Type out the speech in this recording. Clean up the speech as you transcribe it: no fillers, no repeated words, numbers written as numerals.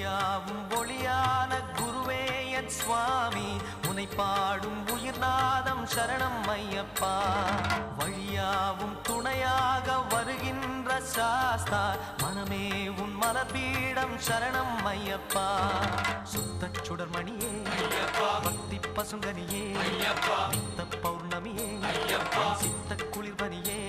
ஒளியாவும் ஒளியான குருவே என் சுவாமி உனை பாடும் உயிர்நாதம் சரணம் ஐயப்பா வழியாவும் துணையாக வருகின்ற சாஸ்தா மனமே உன் மலர்பீடம் சரணம் ஐயப்பா சுத்த சுடர்மணியே பக்தி பசுங்கனியே நித்த பௌர்ணமியே சித்த குளிர்பனியே